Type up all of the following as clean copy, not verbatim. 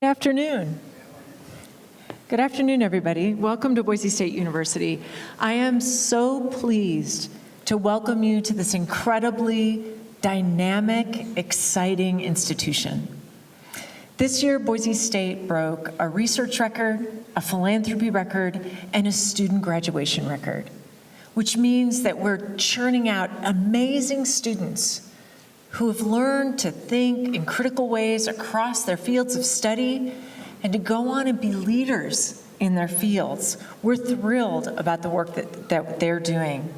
Good afternoon. Good afternoon, everybody. Welcome to Boise State University. I am so pleased to welcome you to this incredibly dynamic, exciting institution. This year, Boise State broke a research record, a philanthropy record, and a student graduation record, which means that we're churning out amazing students who have learned to think in critical ways across their fields of study and to go on and be leaders in their fields. We're thrilled about the work that they're doing.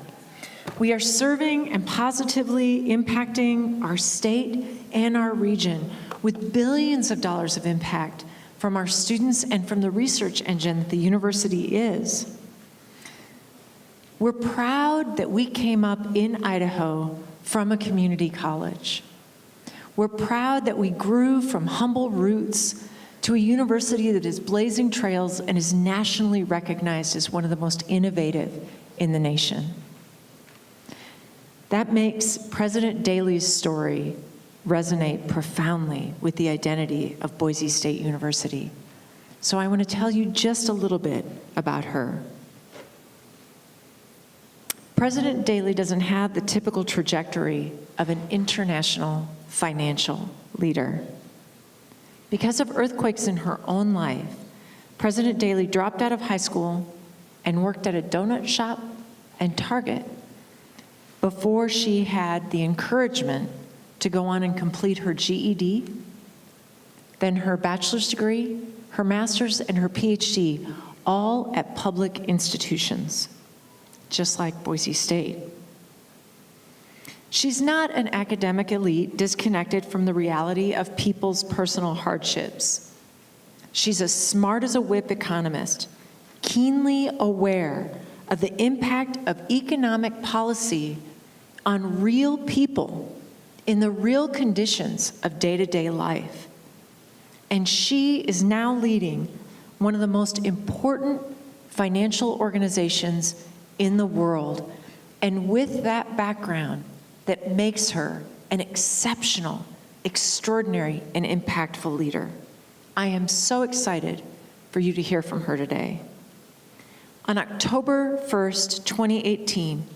We are serving and positively impacting our state and our region with billions of dollars of impact from our students and from the research engine that the university is. We're proud that we came up in Idaho from a community college. We're proud that we grew from humble roots to a university that is blazing trails and is nationally recognized as one of the most innovative in the nation. That makes President Daly's story resonate profoundly with the identity of Boise State University. So I want to tell you just a little bit about her. President Daly doesn't have the typical trajectory of an international financial leader. Because of earthquakes in her own life, President Daly dropped out of high school and worked at a donut shop and Target before she had the encouragement to go on and complete her GED, then her bachelor's degree, her master's, and her PhD, all at public institutions, just like Boise State. She's not an academic elite disconnected from the reality of people's personal hardships. She's as smart as a whip economist, keenly aware of the impact of economic policy on real people in the real conditions of day-to-day life. And she is now leading one of the most important financial organizations in the world, and with that background that makes her an exceptional, extraordinary, and impactful leader. I am so excited for you to hear from her today. On October 1st, 2018,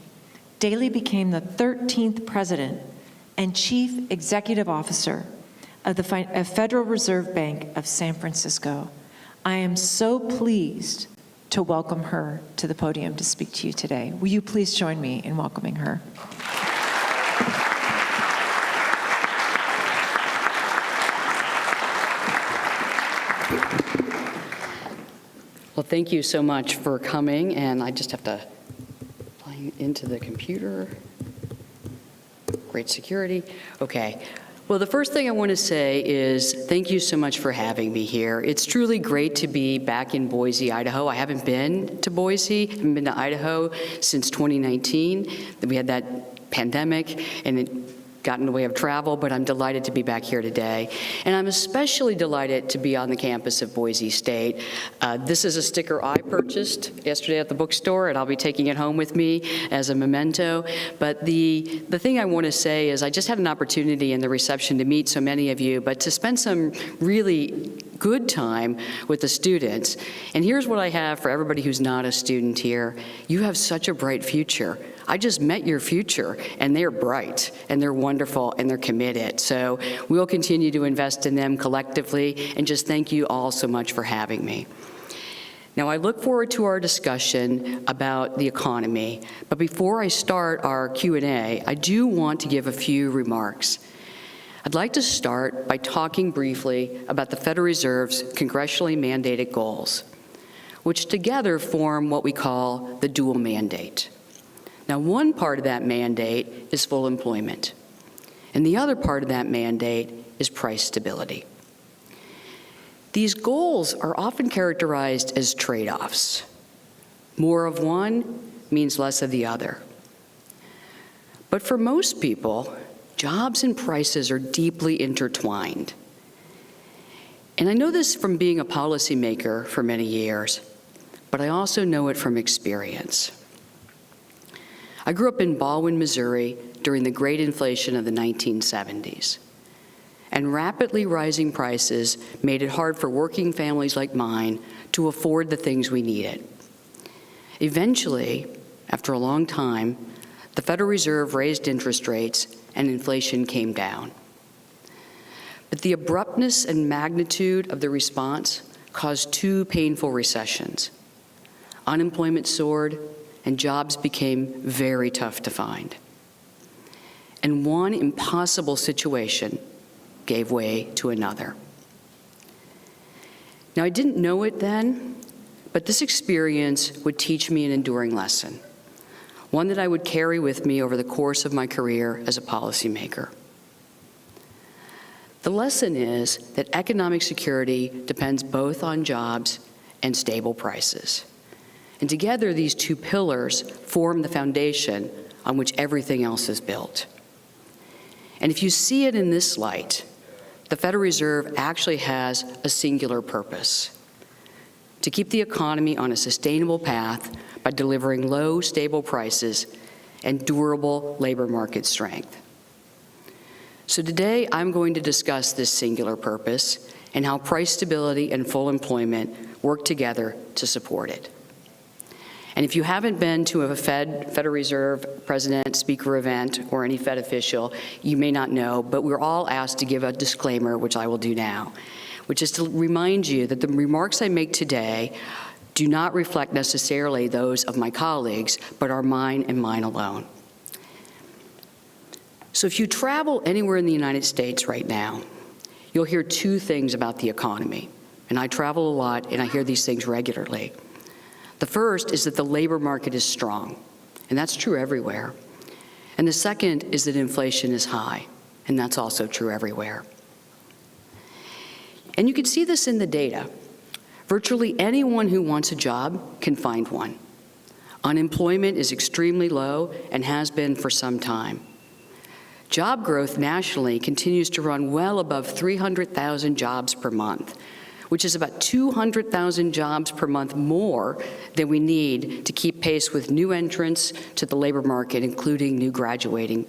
Daly became the 13th president and chief executive officer of the Federal Reserve Bank of San Francisco. I am so pleased to welcome her to the podium to speak to you today. Will you please join me in welcoming her? Well, thank you so much for coming, and I just have to plug into the computer. Great security. Okay. Well, the first thing I want to say is thank you so much for having me here. It's truly great to be back in Boise, Idaho. I haven't been to Boise, I haven't been to Idaho since 2019. Then we had that pandemic, and it got in the way of travel, but I'm delighted to be back here today. And I'm especially delighted to be on the campus of Boise State. This is a sticker I purchased yesterday at the bookstore, and I'll be taking it home with me as a memento. But the thing I want to say is I just had an opportunity in the reception to meet so many of you, but to spend some really good time with the students. And here's what I have for everybody who's not a student here. You have such a bright future. I just met your future, and they're bright, and they're wonderful, and they're committed. So we'll continue to invest in them collectively, and just thank you all so much for having me. Now, I look forward to our discussion about the economy, but before I start our Q&A, I do want to give a few remarks. I'd like to start by talking briefly about the Federal Reserve's congressionally mandated goals, which together form what we call the dual mandate. Now, one part of that mandate is full employment, and the other part of that mandate is price stability. These goals are often characterized as trade-offs. More of one means less of the other. But for most people, jobs and prices are deeply intertwined. And I know this from being a policymaker for many years, but I also know it from experience. I grew up in Baldwin, Missouri during the great inflation of the 1970s. and rapidly rising prices made it hard for working families like mine to afford the things we needed. Eventually, after a long time, the Federal Reserve raised interest rates and inflation came down. But the abruptness and magnitude of the response caused two painful recessions. Unemployment soared and jobs became very tough to find. And one impossible situation gave way to another. Now, I didn't know it then, but this experience would teach me an enduring lesson, one that I would carry with me over the course of my career as a policymaker. The lesson is that economic security depends both on jobs and stable prices. And together, these two pillars form the foundation on which everything else is built. And if you see it in this light, the Federal Reserve actually has a singular purpose: to keep the economy on a sustainable path by delivering low, stable prices and durable labor market strength. So today, I'm going to discuss this singular purpose and how price stability and full employment work together to support it. And if you haven't been to a Federal Reserve President Speaker event or any Fed official, you may not know, but we're all asked to give a disclaimer, which I will do now, which is to remind you that the remarks I make today do not reflect necessarily those of my colleagues, but are mine and mine alone. So if you travel anywhere in the United States right now, you'll hear two things about the economy. And I travel a lot, and I hear these things regularly. The first is that the labor market is strong, and that's true everywhere. And the second is that inflation is high, and that's also true everywhere. And you can see this in the data. Virtually anyone who wants a job can find one. Unemployment is extremely low and has been for some time. Job growth nationally continues to run well above 300,000 jobs per month, which is about 200,000 jobs per month more than we need to keep pace with new entrants to the labor market, including new graduating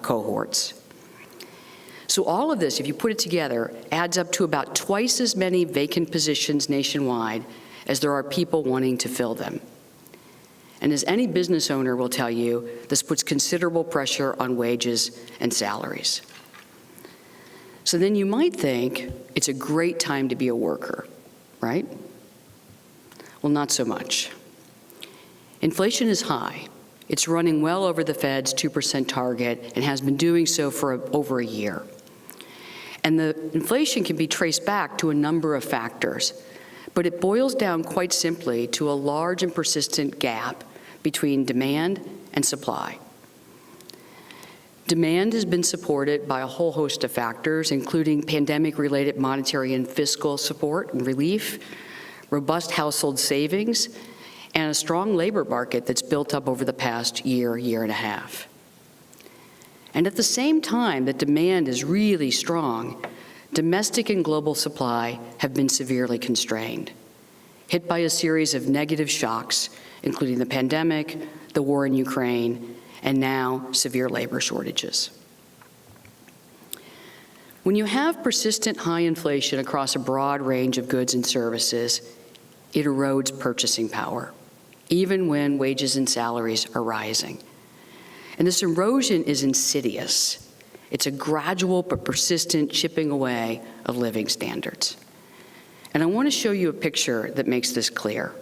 cohorts. So all of this, if you put it together, adds up to about twice as many vacant positions nationwide as there are people wanting to fill them. And as any business owner will tell you, this puts considerable pressure on wages and salaries. So then you might think it's a great time to be a worker, right? Well, not so much. Inflation is high. It's running well over the Fed's 2% target and has been doing so for over a year. And the inflation can be traced back to a number of factors, but it boils down quite simply to a large and persistent gap between demand and supply. Demand has been supported by a whole host of factors, including pandemic-related monetary and fiscal support and relief, robust household savings, and a strong labor market that's built up over the past year, year and a half. And at the same time that demand is really strong, domestic and global supply have been severely constrained, hit by a series of negative shocks, including the pandemic, the war in Ukraine, and now severe labor shortages. When you have persistent high inflation across a broad range of goods and services, it erodes purchasing power, even when wages and salaries are rising. And this erosion is insidious. It's a gradual but persistent chipping away of living standards. And I want to show you a picture that makes this clear.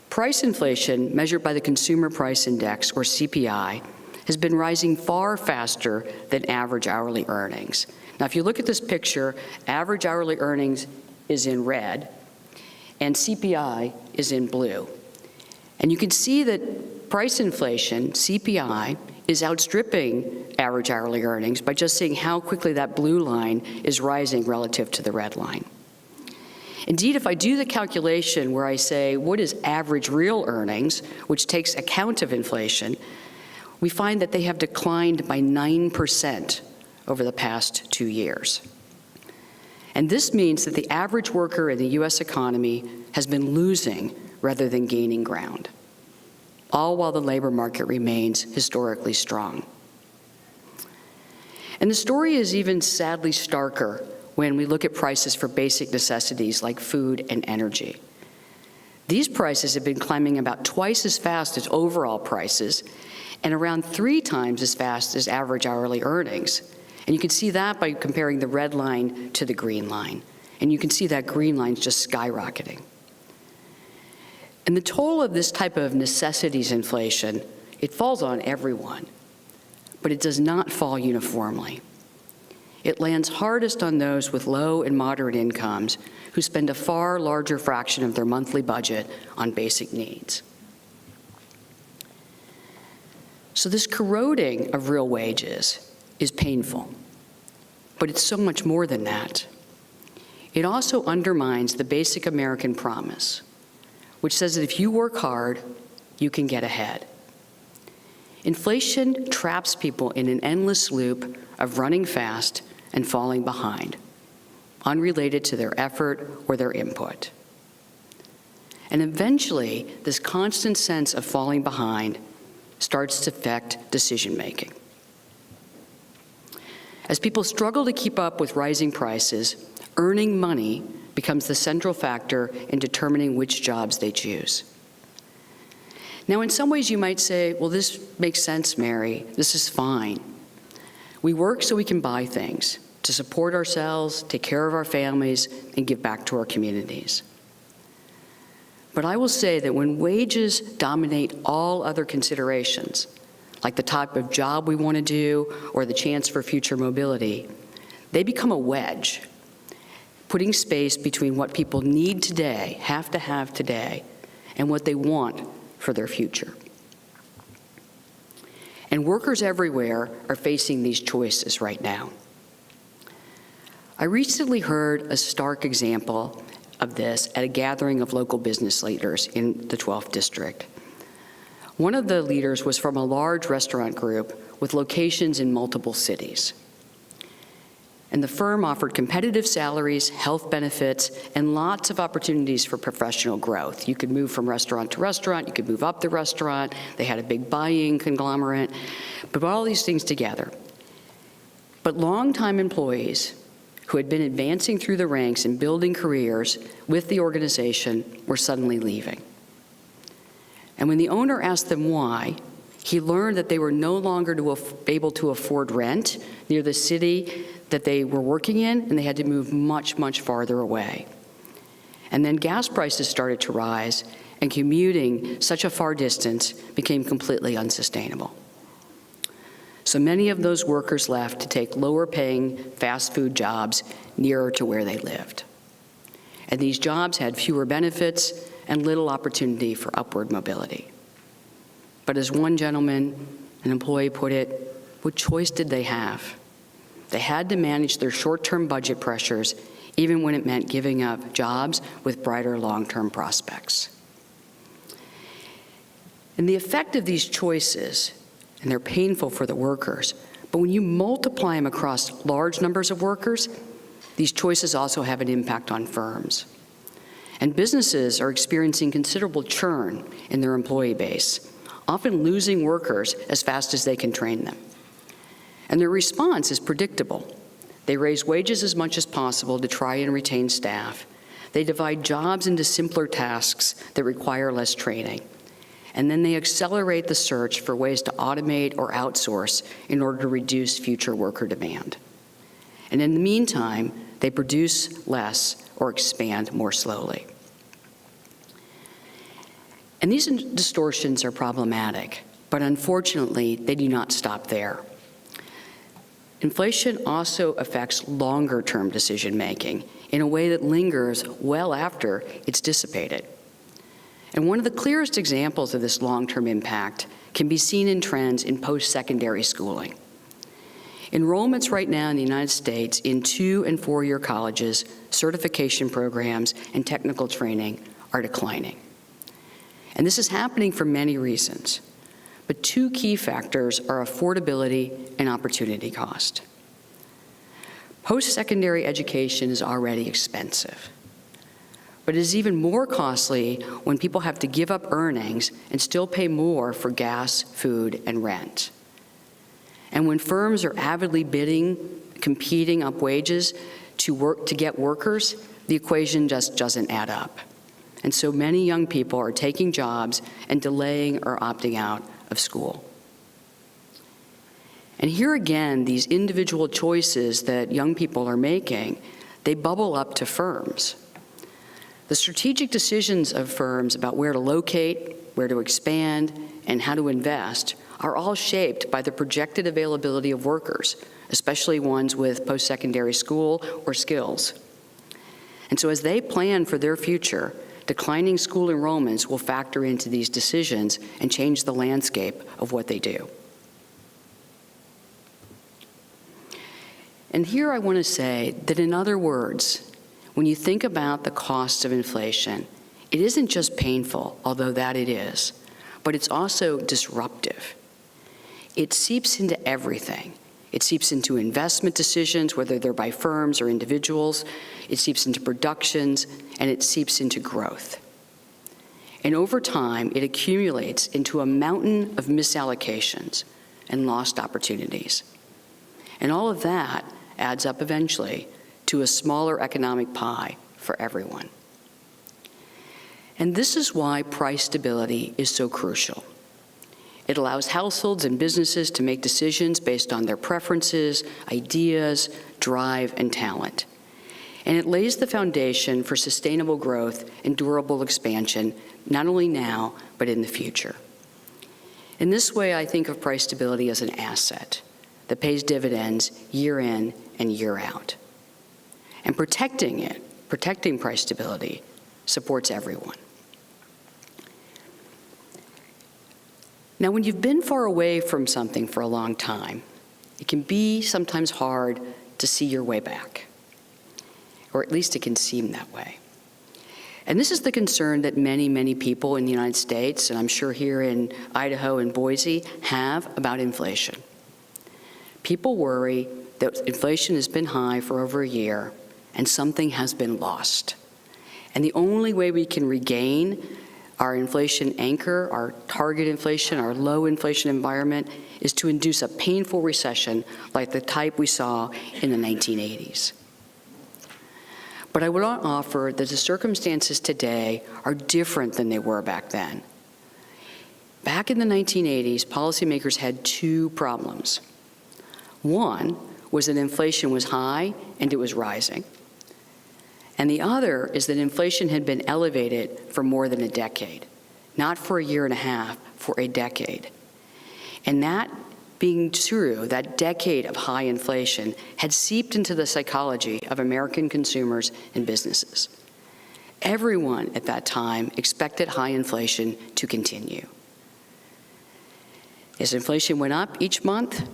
Price inflation, measured by the Consumer Price Index, or CPI, has been rising far faster than average hourly earnings. Now, if you look at this picture, average hourly earnings is in red, and CPI is in blue. And you can see that price inflation, CPI, is outstripping average hourly earnings by just seeing how quickly that blue line is rising relative to the red line. Indeed, if I do the calculation where I say, what is average real earnings, which takes account of inflation, we find that they have declined by 9% over the past 2 years. And this means that the average worker in the U.S. economy has been losing rather than gaining ground, all while the labor market remains historically strong. And the story is even sadly starker when we look at prices for basic necessities like food and energy. These prices have been climbing about twice as fast as overall prices and around 3 times as fast as average hourly earnings. And you can see that by comparing the red line to the green line. And you can see that green line's just skyrocketing. And the toll of this type of necessities inflation, it falls on everyone, but it does not fall uniformly. It lands hardest on those with low and moderate incomes who spend a far larger fraction of their monthly budget on basic needs. So this corroding of real wages is painful, but it's so much more than that. It also undermines the basic American promise, which says that if you work hard, you can get ahead. Inflation traps people in an endless loop of running fast and falling behind, unrelated to their effort or their input. And eventually, this constant sense of falling behind starts to affect decision-making. As people struggle to keep up with rising prices, earning money becomes the central factor in determining which jobs they choose. Now, in some ways you might say, well, this makes sense, Mary. This is fine. We work so we can buy things, to support ourselves, take care of our families, and give back to our communities. But I will say that when wages dominate all other considerations, like the type of job we want to do or the chance for future mobility, they become a wedge, putting space between what people need today, have to have today, and what they want for their future. And workers everywhere are facing these choices right now. I recently heard a stark example of this at a gathering of local business leaders in the 12th District. One of the leaders was from a large restaurant group with locations in multiple cities. And the firm offered competitive salaries, health benefits, and lots of opportunities for professional growth. You could move from restaurant to restaurant, you could move up the restaurant, they had a big buying conglomerate, but all these things together. But longtime employees who had been advancing through the ranks and building careers with the organization were suddenly leaving. And when the owner asked them why, he learned that they were no longer able to afford rent near the city that they were working in, and they had to move much, much farther away. And then gas prices started to rise, and commuting such a far distance became completely unsustainable. So many of those workers left to take lower-paying fast food jobs nearer to where they lived. And these jobs had fewer benefits and little opportunity for upward mobility. But as one gentleman, an employee, put it, what choice did they have? They had to manage their short-term budget pressures, even when it meant giving up jobs with brighter long-term prospects. And the effect of these choices, and they're painful for the workers, but when you multiply them across large numbers of workers, these choices also have an impact on firms. And businesses are experiencing considerable churn in their employee base, often losing workers as fast as they can train them. And their response is predictable. They raise wages as much as possible to try and retain staff. They divide jobs into simpler tasks that require less training. And then they accelerate the search for ways to automate or outsource in order to reduce future worker demand. And in the meantime, they produce less or expand more slowly. And these distortions are problematic, but unfortunately, they do not stop there. Inflation also affects longer-term decision-making in a way that lingers well after it's dissipated. And one of the clearest examples of this long-term impact can be seen in trends in post-secondary schooling. Enrollments right now in the United States in 2- and 4-year colleges, certification programs, and technical training are declining. And this is happening for many reasons. But 2 key factors are affordability and opportunity cost. Post-secondary education is already expensive, but it is even more costly when people have to give up earnings and still pay more for gas, food, and rent. And when firms are avidly bidding, competing up wages to get workers, the equation just doesn't add up. And so many young people are taking jobs and delaying or opting out of school. And here again, these individual choices that young people are making, they bubble up to firms. The strategic decisions of firms about where to locate, where to expand, and how to invest are all shaped by the projected availability of workers, especially ones with post-secondary school or skills. And so as they plan for their future, declining school enrollments will factor into these decisions and change the landscape of what they do. And here I want to say that, in other words, when you think about the costs of inflation, it isn't just painful, although that it is, but it's also disruptive. It seeps into everything. It seeps into investment decisions, whether they're by firms or individuals. It seeps into productions, and it seeps into growth. And over time, it accumulates into a mountain of misallocations and lost opportunities. And all of that adds up eventually to a smaller economic pie for everyone. And this is why price stability is so crucial. It allows households and businesses to make decisions based on their preferences, ideas, drive, and talent. And it lays the foundation for sustainable growth and durable expansion, not only now, but in the future. In this way, I think of price stability as an asset that pays dividends year in and year out. And protecting price stability, supports everyone. Now, when you've been far away from something for a long time, it can be sometimes hard to see your way back, or at least it can seem that way. And this is the concern that many, many people in the United States, and I'm sure here in Idaho and Boise, have about inflation. People worry that inflation has been high for over a year and something has been lost. And the only way we can regain our inflation anchor, our target inflation, our low inflation environment, is to induce a painful recession like the type we saw in the 1980s. But I would offer that the circumstances today are different than they were back then. Back in the 1980s, policymakers had two problems. One was that inflation was high and it was rising. And the other is that inflation had been elevated for more than a decade, not for a year and a half, for a decade. And that being true, that decade of high inflation had seeped into the psychology of American consumers and businesses. Everyone at that time expected high inflation to continue. As inflation went up each month,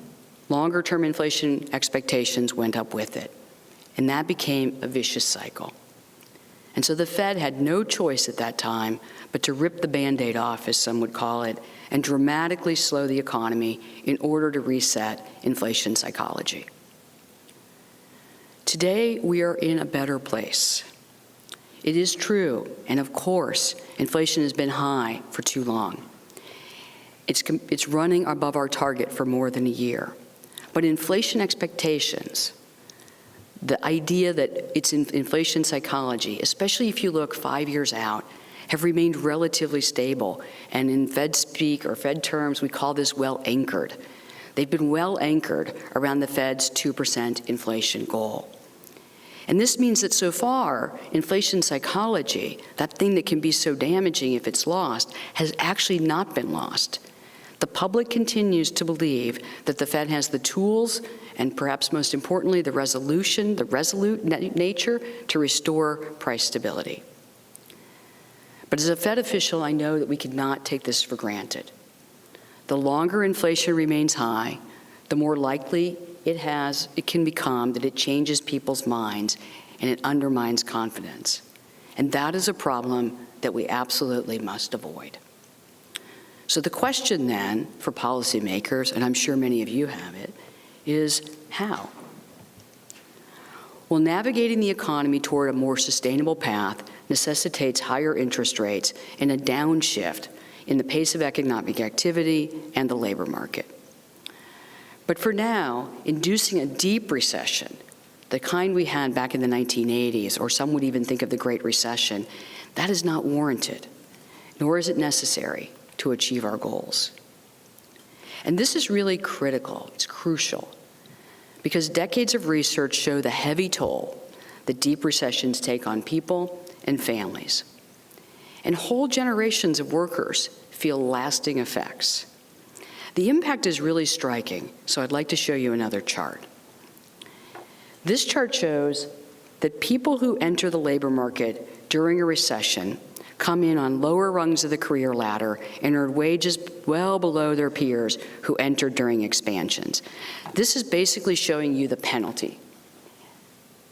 longer-term inflation expectations went up with it. And that became a vicious cycle. And so the Fed had no choice at that time but to rip the Band-Aid off, as some would call it, and dramatically slow the economy in order to reset inflation psychology. Today, we are in a better place. It is true, and of course, inflation has been high for too long. It's running above our target for more than a year. But inflation expectations, the idea that it's inflation psychology, especially if you look 5 years out, have remained relatively stable. And in Fed speak or Fed terms, we call this well anchored. They've been well anchored around the Fed's 2% inflation goal. And this means that so far, inflation psychology, that thing that can be so damaging if it's lost, has actually not been lost. The public continues to believe that the Fed has the tools and perhaps most importantly, the resolute nature to restore price stability. But as a Fed official, I know that we cannot take this for granted. The longer inflation remains high, the more likely it can become that it changes people's minds and it undermines confidence. And that is a problem that we absolutely must avoid. So the question then for policymakers, and I'm sure many of you have it, is how? Well, navigating the economy toward a more sustainable path necessitates higher interest rates and a downshift in the pace of economic activity and the labor market. But for now, inducing a deep recession, the kind we had back in the 1980s, or some would even think of the Great Recession, that is not warranted, nor is it necessary to achieve our goals. And this is really critical, it's crucial, because decades of research show the heavy toll that deep recessions take on people and families. And whole generations of workers feel lasting effects. The impact is really striking, so I'd like to show you another chart. This chart shows that people who enter the labor market during a recession come in on lower rungs of the career ladder and earn wages well below their peers who entered during expansions. This is basically showing you the penalty.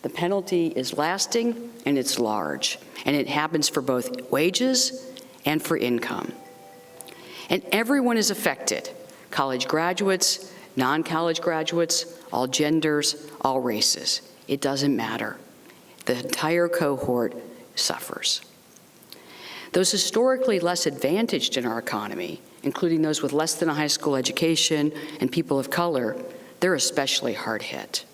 The penalty is lasting and it's large, and it happens for both wages and for income. And everyone is affected: college graduates, non-college graduates, all genders, all races. It doesn't matter. The entire cohort suffers. Those historically less advantaged in our economy, including those with less than a high school education and people of color, they're especially hard hit.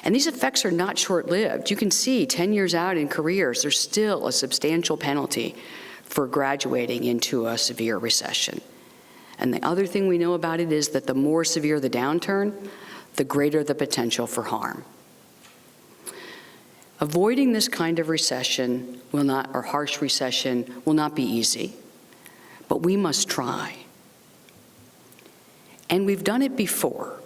And these effects are not short-lived. You can see 10 years out in careers, there's still a substantial penalty for graduating into a severe recession. And the other thing we know about it is that the more severe the downturn, the greater the potential for harm. Avoiding this kind of recession or harsh recession will not be easy, but we must try. And we've done it before.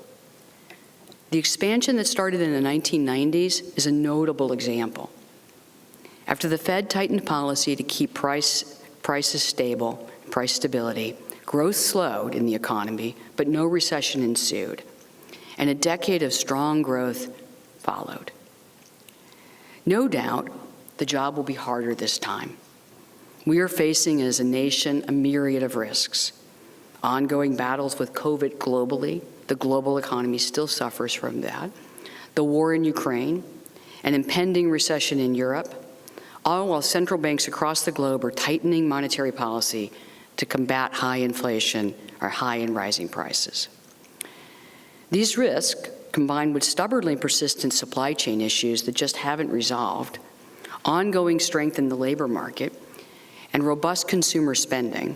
The expansion that started in the 1990s is a notable example. After the Fed tightened policy to keep prices stable, price stability, growth slowed in the economy, but no recession ensued, and a decade of strong growth followed. No doubt, the job will be harder this time. We are facing, as a nation, a myriad of risks. Ongoing battles with COVID globally, the global economy still suffers from that. The war in Ukraine, an impending recession in Europe, all while central banks across the globe are tightening monetary policy to combat high inflation or high and rising prices. These risks, combined with stubbornly persistent supply chain issues that just haven't resolved, ongoing strength in the labor market, and robust consumer spending,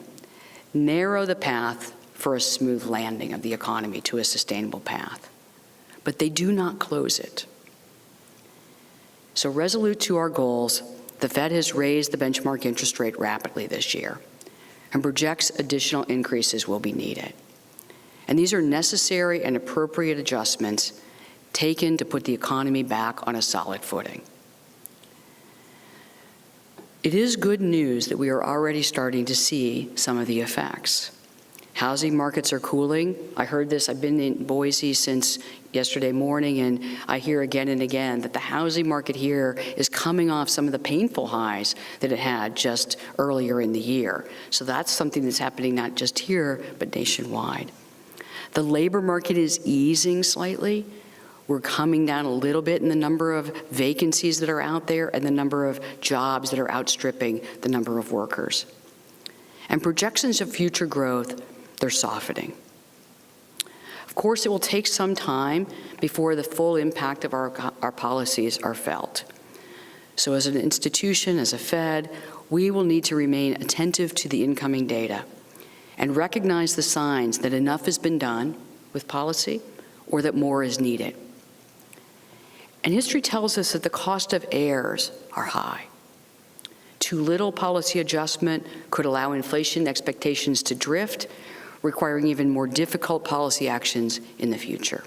narrow the path for a smooth landing of the economy to a sustainable path. But they do not close it. So resolute to our goals, the Fed has raised the benchmark interest rate rapidly this year and projects additional increases will be needed. And these are necessary and appropriate adjustments taken to put the economy back on a solid footing. It is good news that we are already starting to see some of the effects. Housing markets are cooling. I heard this, I've been in Boise since yesterday morning, and I hear again and again that the housing market here is coming off some of the painful highs that it had just earlier in the year. So that's something that's happening not just here, but nationwide. The labor market is easing slightly. We're coming down a little bit in the number of vacancies that are out there and the number of jobs that are outstripping the number of workers. And projections of future growth, they're softening. Of course, it will take some time before the full impact of our policies are felt. So as an institution, as a Fed, we will need to remain attentive to the incoming data and recognize the signs that enough has been done with policy or that more is needed. And history tells us that the cost of errors are high. Too little policy adjustment could allow inflation expectations to drift, requiring even more difficult policy actions in the future.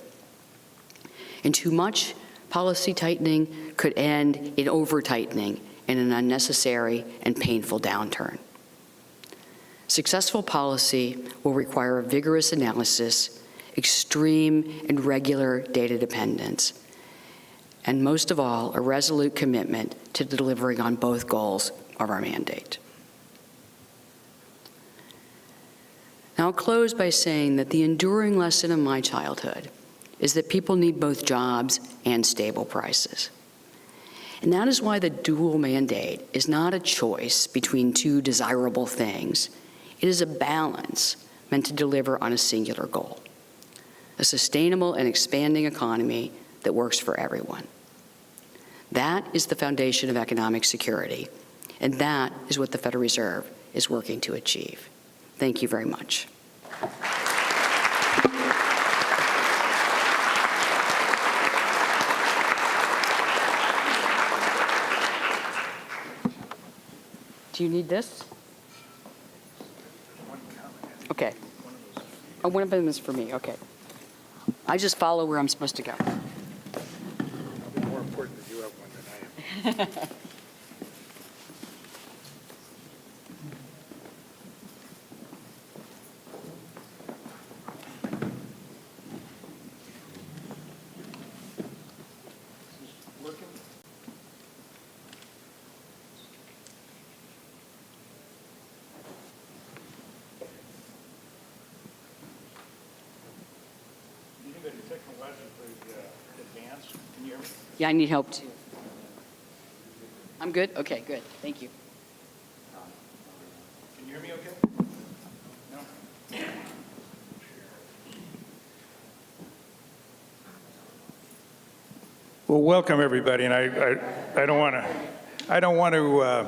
And too much policy tightening could end in over-tightening in an unnecessary and painful downturn. Successful policy will require a vigorous analysis, extreme and regular data dependence, and most of all, a resolute commitment to delivering on both goals of our mandate. Now, I'll close by saying that the enduring lesson of my childhood is that people need both jobs and stable prices. And that is why the dual mandate is not a choice between two desirable things. It is a balance meant to deliver on a singular goal. a sustainable and expanding economy that works for everyone. That is the foundation of economic security, and that is what the Federal Reserve is working to achieve. Thank you very much. Do you need this? Okay. Oh, one of them is for me, okay. I just follow where I'm supposed to go. Probably more important that you have one than I am. Working? Anybody technologically advanced? Can you hear me? Yeah, I need help too. I'm good? Okay, good. Thank you. Can you hear me okay? No? Well, welcome everybody, and I don't want to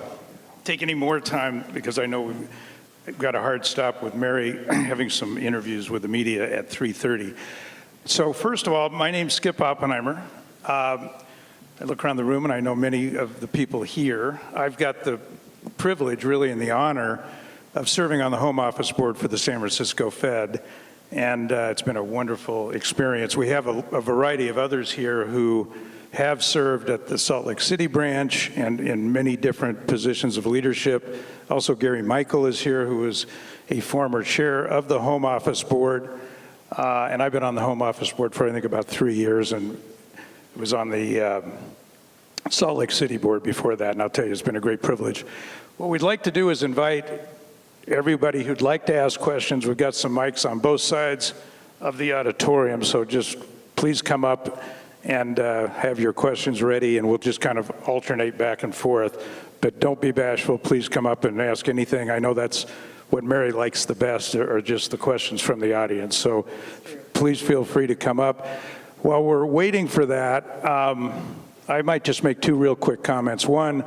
take any more time because I know we've got a hard stop with Mary having some interviews with the media at 3:30. So first of all, my name's Skip Oppenheimer. I look around the room and I know many of the people here. I've got the privilege, really, and the honor of serving on the Home Office Board for the San Francisco Fed, and it's been a wonderful experience. We have a variety of others here who have served at the Salt Lake City branch and in many different positions of leadership. Also, Gary Michael is here, who is a former chair of the Home Office Board. And I've been on the Home Office Board for, I think, about 3 years, and was on the Salt Lake City Board before that, and I'll tell you, it's been a great privilege. What we'd like to do is invite everybody who'd like to ask questions. We've got some mics on both sides of the auditorium, so just please come up and have your questions ready, and we'll just kind of alternate back and forth. But don't be bashful. Please come up and ask anything. I know that's what Mary likes the best, are just the questions from the audience. So please feel free to come up. While we're waiting for that, I might just make two real quick comments. One,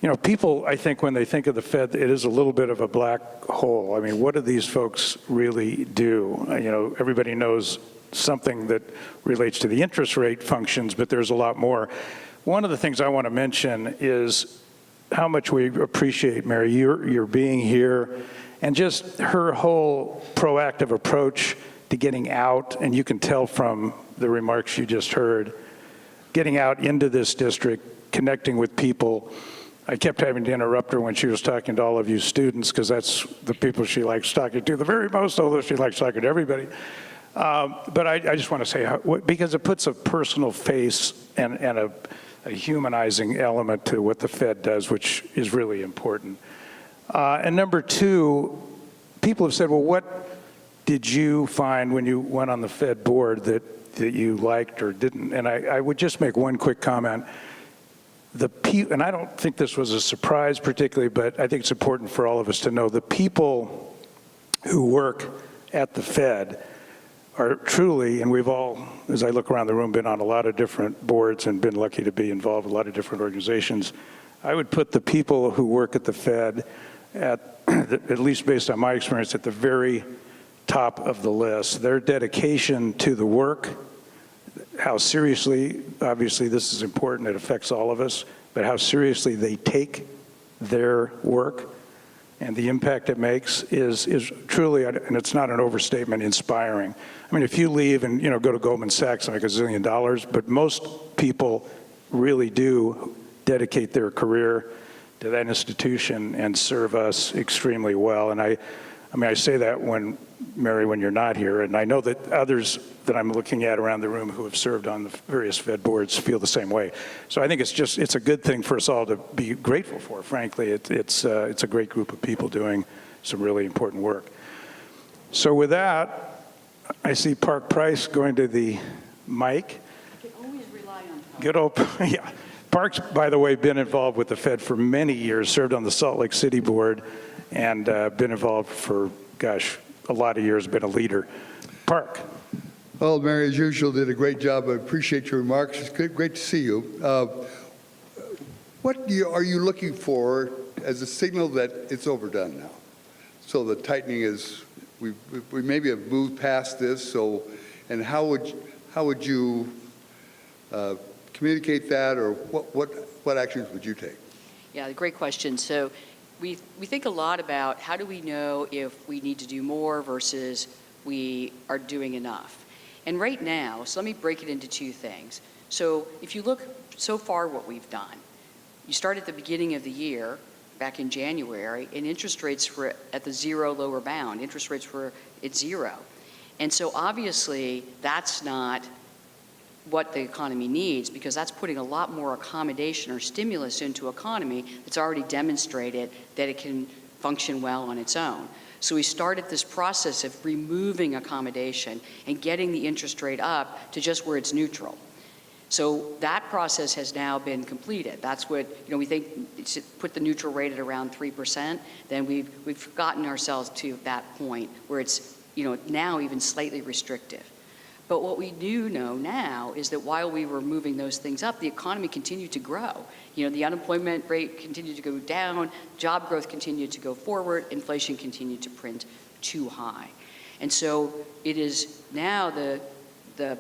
you know, people, I think when they think of the Fed, it is a little bit of a black hole. I mean, what do these folks really do? You know, everybody knows something that relates to the interest rate functions, but there's a lot more. One of the things I want to mention is how much we appreciate, Mary, your being here, and just her whole proactive approach to getting out, and you can tell from the remarks you just heard, getting out into this district, connecting with people. I kept having to interrupt her when she was talking to all of you students, because that's the people she likes talking to the very most, although she likes talking to everybody. But I just want to say, because it puts a personal face and a humanizing element to what the Fed does, which is really important. And number two, people have said, well, what did you find when you went on the Fed board that you liked or didn't? And I would just make one quick comment. And I don't think this was a surprise particularly, but I think it's important for all of us to know the people who work at the Fed are truly, and we've all, as I look around the room, been on a lot of different boards and been lucky to be involved with a lot of different organizations. I would put the people who work at the Fed, at least based on my experience, at the very top of the list. Their dedication to the work, how seriously, obviously this is important, it affects all of us, but how seriously they take their work and the impact it makes is truly, and it's not an overstatement, inspiring. I mean, if you leave and go to Goldman Sachs and make $1 zillion, but most people really do dedicate their career to that institution and serve us extremely well. And I say that Mary, when you're not here, and I know that others that I'm looking at around the room who have served on the various Fed boards feel the same way. So I think it's a good thing for us all to be grateful for, frankly. It's a great group of people doing some really important work. So with that, I see Park Price going to the mic. I can always rely on help. Good old, yeah. Park's, by the way, been involved with the Fed for many years, served on the Salt Lake City board, and been involved for, gosh, a lot of years, been a leader. Park. Well, Mary, as usual, did a great job. I appreciate your remarks. It's great to see you. Are you looking for as a signal that it's overdone now? So the tightening is, we maybe have moved past this. So, and how would you communicate that, or what actions would you take? Yeah, great question. So we think a lot about how do we know if we need to do more versus we are doing enough. And right now, so let me break it into two things. So if you look so far what we've done, you start at the beginning of the year, back in January, and interest rates were at the zero lower bound. Interest rates were at zero. And so obviously that's not what the economy needs, because that's putting a lot more accommodation or stimulus into economy that's already demonstrated that it can function well on its own. So we started this process of removing accommodation and getting the interest rate up to just where it's neutral. So that process has now been completed. That's what, we think, put the neutral rate at around 3%, then we've gotten ourselves to that point where it's, now even slightly restrictive. But what we do know now is that while we were moving those things up, the economy continued to grow. The unemployment rate continued to go down, job growth continued to go forward, inflation continued to print too high. And so it is now the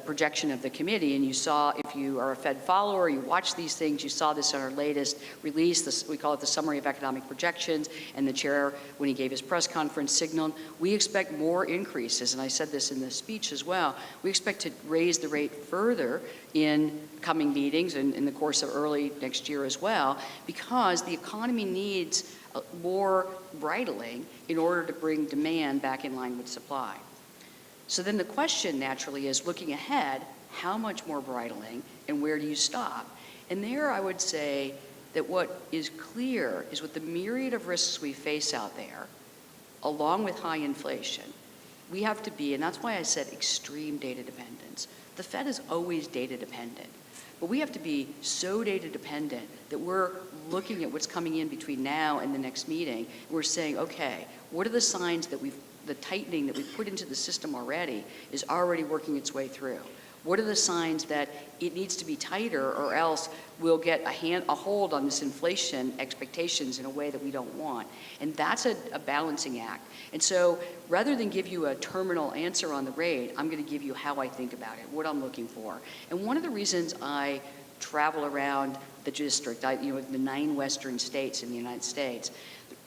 projection of the committee, and you saw, if you are a Fed follower, you watch these things, you saw this in our latest release, we call it the Summary of Economic Projections, and the chair, when he gave his press conference, signaled, we expect more increases, and I said this in the speech as well, we expect to raise the rate further in coming meetings and in the course of early next year as well, because the economy needs more bridling in order to bring demand back in line with supply. So then the question naturally is, looking ahead, how much more bridling and where do you stop? And there I would say that what is clear is with the myriad of risks we face out there, along with high inflation, we have to be, and that's why I said extreme data dependence. The Fed is always data dependent, but we have to be so data dependent that we're looking at what's coming in between now and the next meeting. We're saying, okay, what are the signs that the tightening that we've put into the system already is already working its way through? What are the signs that it needs to be tighter, or else we'll get a hold on this inflation expectations in a way that we don't want? And that's a balancing act. And so rather than give you a terminal answer on the rate, I'm going to give you how I think about it, what I'm looking for. And one of the reasons I travel around the district, the 9 western states in the United States,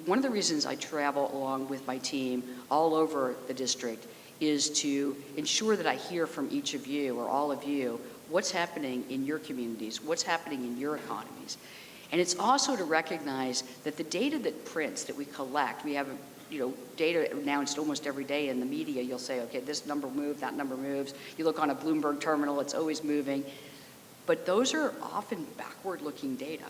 one of the reasons I travel along with my team all over the district is to ensure that I hear from each of you, or all of you, what's happening in your communities, what's happening in your economies. And it's also to recognize that the data that prints, that we collect, we have data announced almost every day in the media. You'll say, okay, this number moved, that number moves. You look on a Bloomberg terminal, it's always moving. But those are often backward-looking data.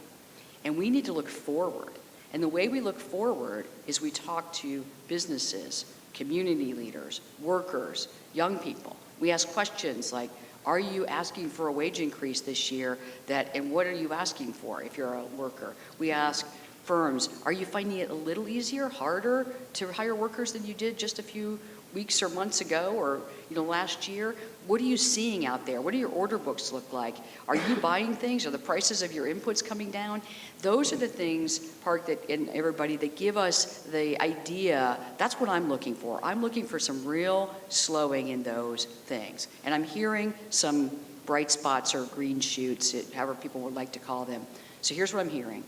And we need to look forward. And the way we look forward is we talk to businesses, community leaders, workers, young people. We ask questions like, are you asking for a wage increase this year? And what are you asking for if you're a worker? We ask firms, are you finding it a little easier, harder to hire workers than you did just a few weeks or months ago, or last year? What are you seeing out there? What do your order books look like? Are you buying things? Are the prices of your inputs coming down? Those are the things, Park, and everybody, that give us the idea. That's what I'm looking for. I'm looking for some real slowing in those things. And I'm hearing some bright spots or green shoots, however people would like to call them. So here's what I'm hearing.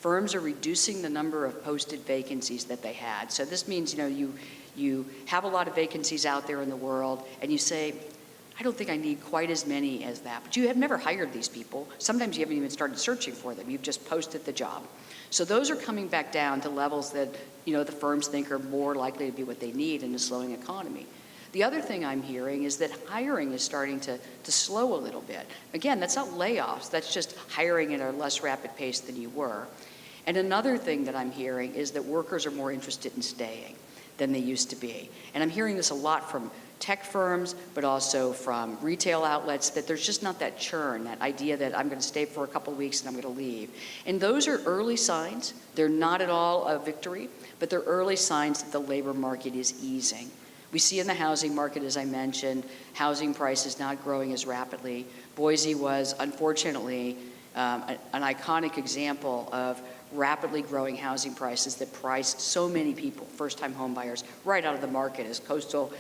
Firms are reducing the number of posted vacancies that they had. So this means, you have a lot of vacancies out there in the world, and you say, I don't think I need quite as many as that. But you have never hired these people. Sometimes you haven't even started searching for them. You've just posted the job. So those are coming back down to levels that, the firms think are more likely to be what they need in a slowing economy. The other thing I'm hearing is that hiring is starting to slow a little bit. Again, that's not layoffs. That's just hiring at a less rapid pace than you were. And another thing that I'm hearing is that workers are more interested in staying than they used to be. And I'm hearing this a lot from tech firms, but also from retail outlets, that there's just not that churn, that idea that I'm going to stay for a couple of weeks and I'm going to leave. And those are early signs. They're not at all a victory, but they're early signs that the labor market is easing. We see in the housing market, as I mentioned, housing prices not growing as rapidly. Boise was, unfortunately, an iconic example of rapidly growing housing prices that priced so many people, first-time home buyers, right out of the market as coastal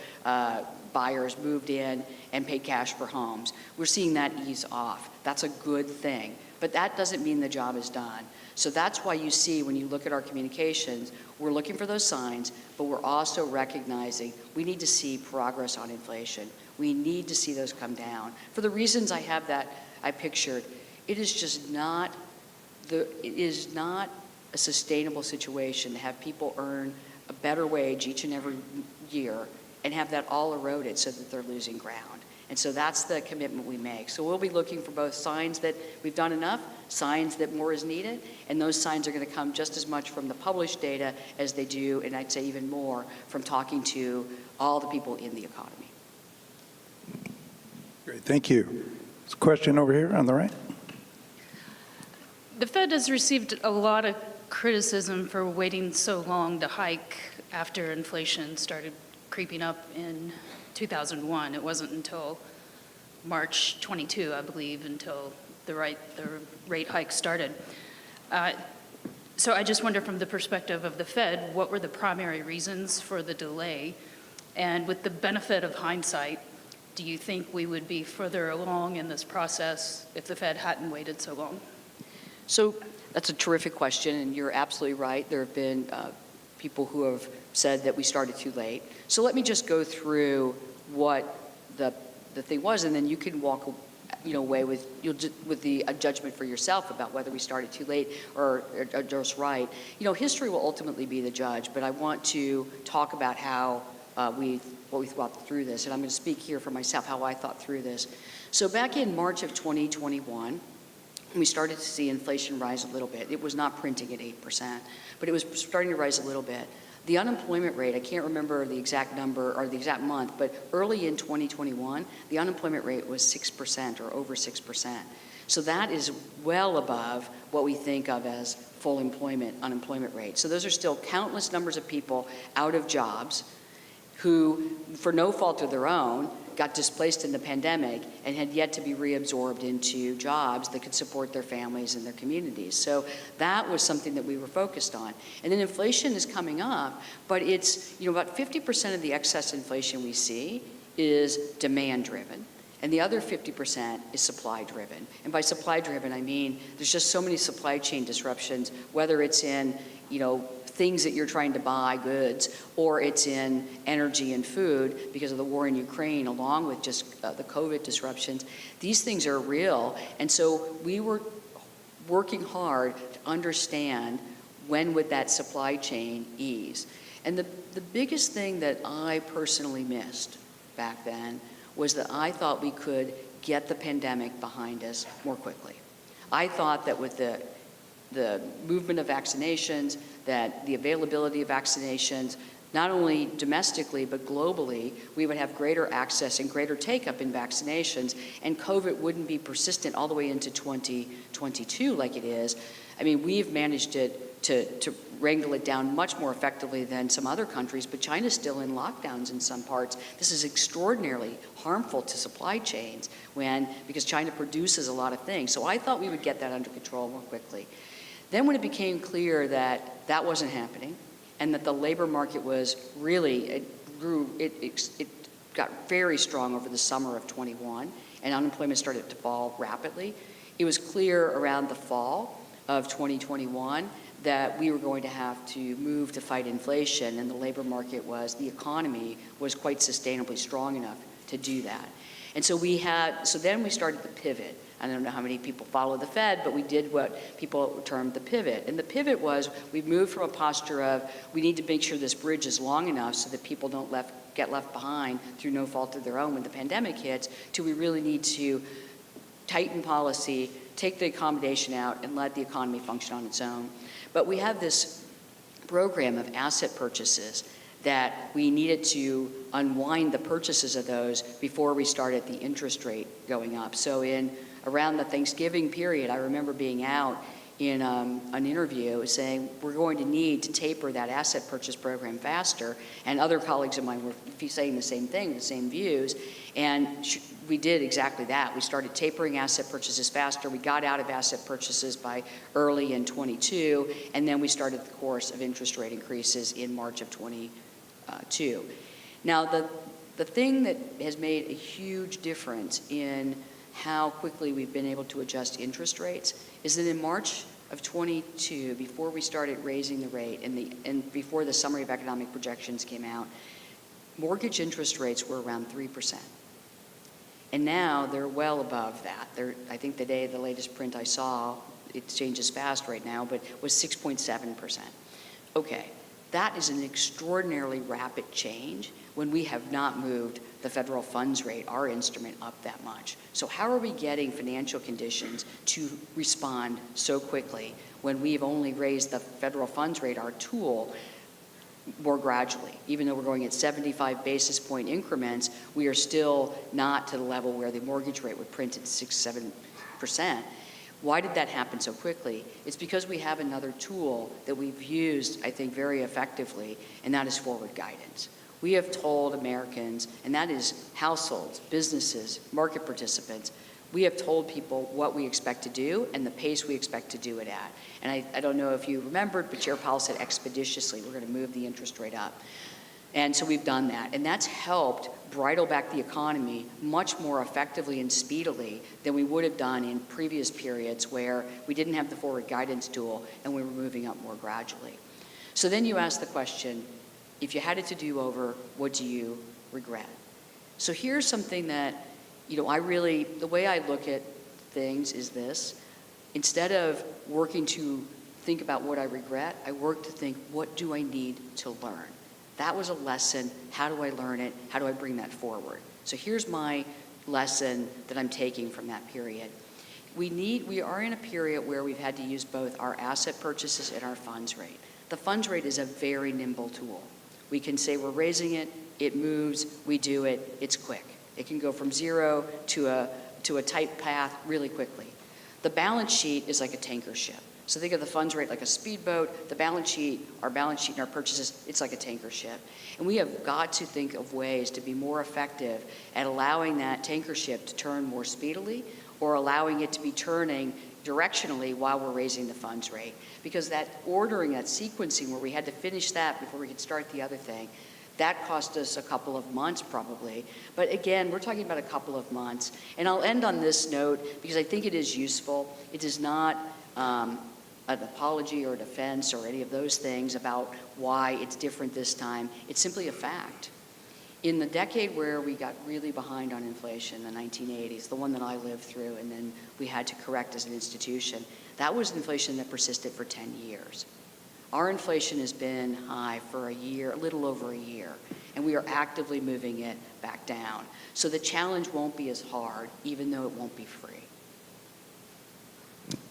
buyers moved in and paid cash for homes. We're seeing that ease off. That's a good thing. But that doesn't mean the job is done. So that's why you see, when you look at our communications, we're looking for those signs, but we're also recognizing we need to see progress on inflation. We need to see those come down. For the reasons I pictured, it is not a sustainable situation to have people earn a better wage each and every year and have that all eroded so that they're losing ground. And so that's the commitment we make. So we'll be looking for both signs that we've done enough, signs that more is needed, and those signs are going to come just as much from the published data as they do, and I'd say even more, from talking to all the people in the economy. Great, thank you. There's a question over here on the right. The Fed has received a lot of criticism for waiting so long to hike after inflation started creeping up in 2001. It wasn't until March 22, I believe, until the rate hike started. So I just wonder, from the perspective of the Fed, what were the primary reasons for the delay? And with the benefit of hindsight, do you think we would be further along in this process if the Fed hadn't waited so long? So that's a terrific question, and you're absolutely right. There have been people who have said that we started too late. So let me just go through what the thing was, and then you can walk away with the judgment for yourself about whether we started too late or just right. History will ultimately be the judge, but I want to talk about how we thought through this, and I'm going to speak here for myself how I thought through this. So back in March of 2021, we started to see inflation rise a little bit. It was not printing at 8%, but it was starting to rise a little bit. The unemployment rate, I can't remember the exact number or the exact month, but early in 2021, the unemployment rate was 6% or over 6%. So that is well above what we think of as full unemployment rate. So those are still countless numbers of people out of jobs who, for no fault of their own, got displaced in the pandemic and had yet to be reabsorbed into jobs that could support their families and their communities. So that was something that we were focused on. And then inflation is coming up, but it's, about 50% of the excess inflation we see is demand driven. And the other 50% is supply driven. And by supply driven, I mean there's just so many supply chain disruptions, whether it's in, things that you're trying to buy, goods, or it's in energy and food because of the war in Ukraine, along with just the COVID disruptions. These things are real. And so we were working hard to understand when would that supply chain ease. And the biggest thing that I personally missed back then was that I thought we could get the pandemic behind us more quickly. I thought that with the movement of vaccinations, that the availability of vaccinations, not only domestically but globally, we would have greater access and greater take-up in vaccinations, and COVID wouldn't be persistent all the way into 2022 like it is. I mean, we've managed to wrangle it down much more effectively than some other countries, but China's still in lockdowns in some parts. This is extraordinarily harmful to supply chains because China produces a lot of things. So I thought we would get that under control more quickly. Then when it became clear that that wasn't happening and that the labor market was really, it got very strong over the summer of 21 and unemployment started to fall rapidly, it was clear around the fall of 2021 that we were going to have to move to fight inflation, and the economy was quite sustainably strong enough to do that. And so then we started the pivot. I don't know how many people follow the Fed, but we did what people termed the pivot. And the pivot was we moved from a posture of we need to make sure this bridge is long enough so that people don't get left behind through no fault of their own when the pandemic hits, to we really need to tighten policy, take the accommodation out, and let the economy function on its own. But we have this program of asset purchases that we needed to unwind the purchases of those before we started the interest rate going up. So around the Thanksgiving period, I remember being out in an interview saying we're going to need to taper that asset purchase program faster, and other colleagues of mine were saying the same thing, the same views, and we did exactly that. We started tapering asset purchases faster. We got out of asset purchases by early in 22, and then we started the course of interest rate increases in March of 22. Now, the thing that has made a huge difference in how quickly we've been able to adjust interest rates is that in March of 22, before we started raising the rate and before the summary of economic projections came out, mortgage interest rates were around 3%. And now they're well above that. I think the latest print I saw, it changes fast right now, but was 6.7%. Okay, that is an extraordinarily rapid change when we have not moved the federal funds rate, our instrument, up that much. So how are we getting financial conditions to respond so quickly when we've only raised the federal funds rate, our tool, more gradually? Even though we're going at 75 basis point increments, we are still not to the level where the mortgage rate would print at 6-7%. Why did that happen so quickly? It's because we have another tool that we've used, I think, very effectively, and that is forward guidance. We have told Americans, and that is households, businesses, market participants, we have told people what we expect to do and the pace we expect to do it at. And I don't know if you remembered, but Chair Powell said expeditiously, we're going to move the interest rate up. And so we've done that. And that's helped bridle back the economy much more effectively and speedily than we would have done in previous periods where we didn't have the forward guidance tool and we were moving up more gradually. So then you ask the question, if you had it to do over, what do you regret? So here's something that, the way I look at things is this. Instead of working to think about what I regret, I work to think, what do I need to learn? That was a lesson. How do I learn it? How do I bring that forward? So here's my lesson that I'm taking from that period. We are in a period where we've had to use both our asset purchases and our funds rate. The funds rate is a very nimble tool. We can say we're raising it, it moves, we do it, it's quick. It can go from zero to a tight path really quickly. The balance sheet is like a tanker ship. So think of the funds rate like a speedboat. The balance sheet, our and our purchases, it's like a tanker ship. And we have got to think of ways to be more effective at allowing that tanker ship to turn more speedily or allowing it to be turning directionally while we're raising the funds rate. Because that ordering, that sequencing where we had to finish that before we could start the other thing, that cost us a couple of months probably. But again, we're talking about a couple of months. And I'll end on this note because I think it is useful. It is not an apology or a defense or any of those things about why it's different this time. It's simply a fact. In the decade where we got really behind on inflation, the 1980s, the one that I lived through and then we had to correct as an institution, that was inflation that persisted for 10 years. Our inflation has been high for a year, a little over a year, and we are actively moving it back down. So the challenge won't be as hard, even though it won't be free.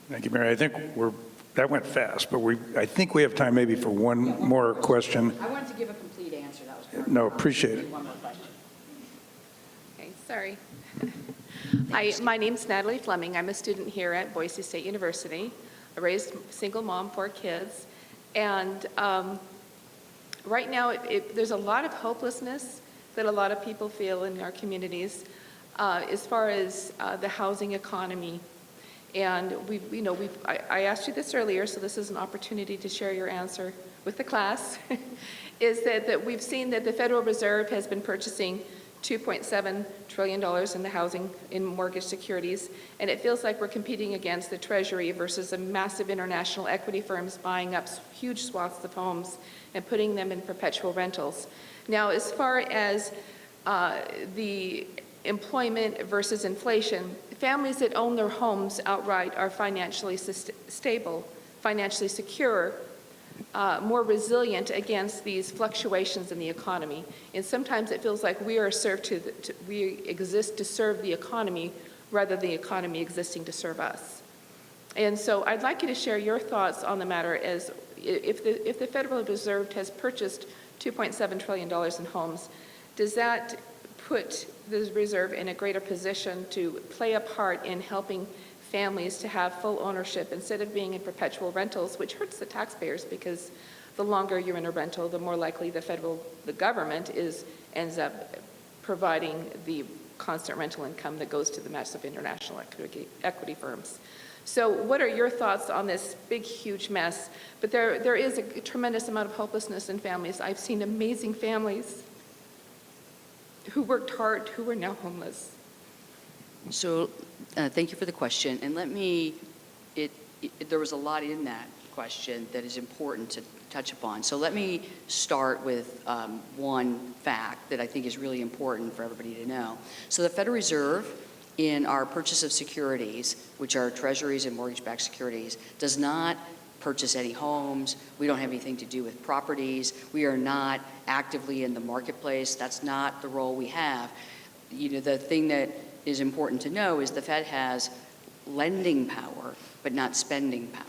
Thank you, Mary. I think that went fast, but I think we have time maybe for one more question. I wanted to give a complete answer. That was part No, of it. appreciate it. One more question. Okay, sorry. Hi, my name's Natalie Fleming. I'm a student here at Boise State University. I raised single mom, 4 kids. And right now, there's a lot of hopelessness that a lot of people feel in our communities as far as the housing economy. And I asked you this earlier, so this is an opportunity to share your answer with the class, is that we've seen that the Federal Reserve has been purchasing $2.7 trillion in the housing, in mortgage securities, and it feels like we're competing against the Treasury versus the massive international equity firms buying up huge swaths of homes and putting them in perpetual rentals. Now, as far as the employment versus inflation, families that own their homes outright are financially stable, financially secure, more resilient against these fluctuations in the economy. And sometimes it feels like we are we exist to serve the economy rather than the economy existing to serve us. And so I'd like you to share your thoughts on the matter as if the Federal Reserve has purchased $2.7 trillion in homes, does that put the Reserve in a greater position to play a part in helping families to have full ownership instead of being in perpetual rentals, which hurts the taxpayers because the longer you're in a rental, the more likely the government ends up providing the constant rental income that goes to the massive international equity firms. So what are your thoughts on this big, huge mess? But there is a tremendous amount of hopelessness in families. I've seen amazing families who worked hard, who are now homeless. So thank you for the question. And there was a lot in that question that is important to touch upon. So let me start with one fact that I think is really important for everybody to know. So the Federal Reserve, in our purchase of securities, which are treasuries and mortgage-backed securities, does not purchase any homes. We don't have anything to do with properties. We are not actively in the marketplace. That's not the role we have. The thing that is important to know is the Fed has lending power, but not spending power.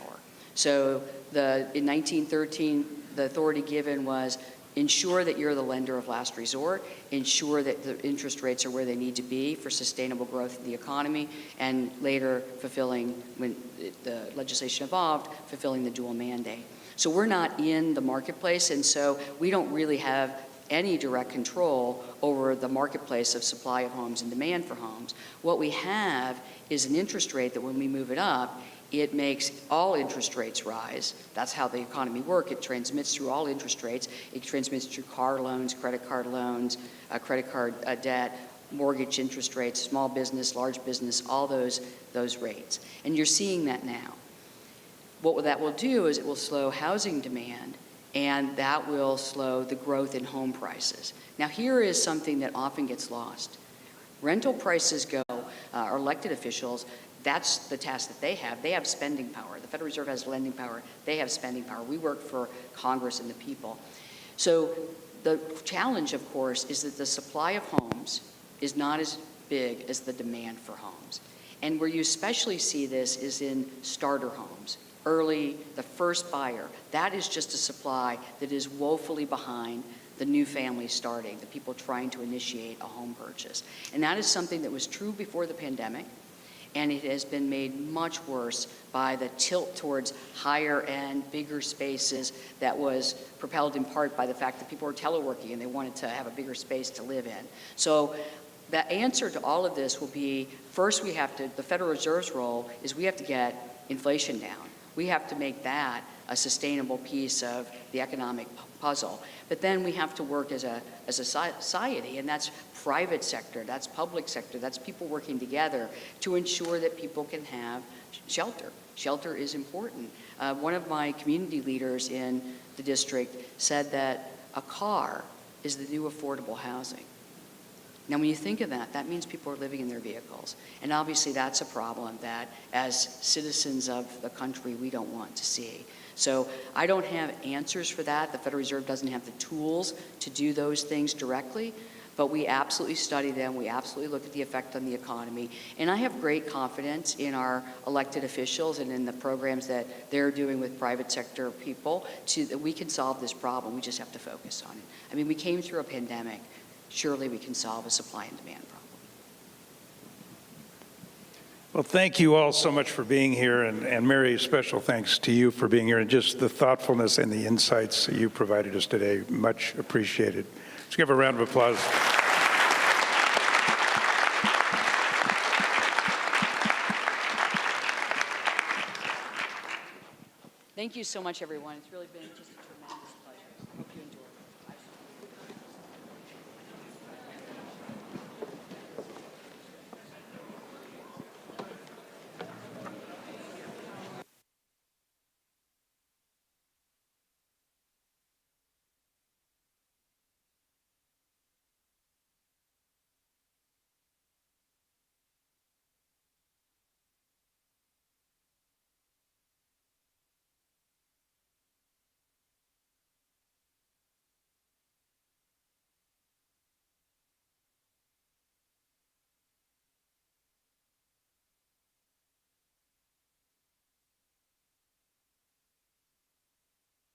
So in 1913, the authority given was ensure that you're the lender of last resort, ensure that the interest rates are where they need to be for sustainable growth in the economy, and later fulfilling, when the legislation evolved, fulfilling the dual mandate. So we're not in the marketplace, and so we don't really have any direct control over the marketplace of supply of homes and demand for homes. What we have is an interest rate that when we move it up, it makes all interest rates rise. That's how the economy works. It transmits through all interest rates. It transmits through car loans, credit card debt, mortgage interest rates, small business, large business, all those rates. And you're seeing that now. What that will do is it will slow housing demand, and that will slow the growth in home prices. Now, here is something that often gets lost. Rental prices go, our elected officials, that's the task that they have. They have spending power. The Federal Reserve has lending power. They have spending power. We work for Congress and the people. So the challenge, of course, is that the supply of homes is not as big as the demand for homes. And where you especially see this is in starter homes. Early, the first buyer, that is just a supply that is woefully behind the new families starting, the people trying to initiate a home purchase. And that is something that was true before the pandemic, and it has been made much worse by the tilt towards higher end, bigger spaces that was propelled in part by the fact that people were teleworking and they wanted to have a bigger space to live in. So the answer to all of this will be, first the Federal Reserve's role is we have to get inflation down. We have to make that a sustainable piece of the economic puzzle. But then we have to work as a society, and that's private sector, that's public sector, that's people working together to ensure that people can have shelter. Shelter is important. One of my community leaders in the district said that a car is the new affordable housing. Now, when you think of that, that means people are living in their vehicles. And obviously that's a problem that as citizens of the country, we don't want to see. So I don't have answers for that. The Federal Reserve doesn't have the tools to do those things directly, but we absolutely study them. We absolutely look at the effect on the economy. And I have great confidence in our elected officials and in the programs that they're doing with private sector people that we can solve this problem. We just have to focus on it. I mean, we came through a pandemic. Surely we can solve a supply and demand problem. Well, thank you all so much for being here, and Mary, special thanks to you for being here, and just the thoughtfulness and the insights that you provided us today. Much appreciated. Let's give a round of applause. Thank you so much, everyone. It's really been just a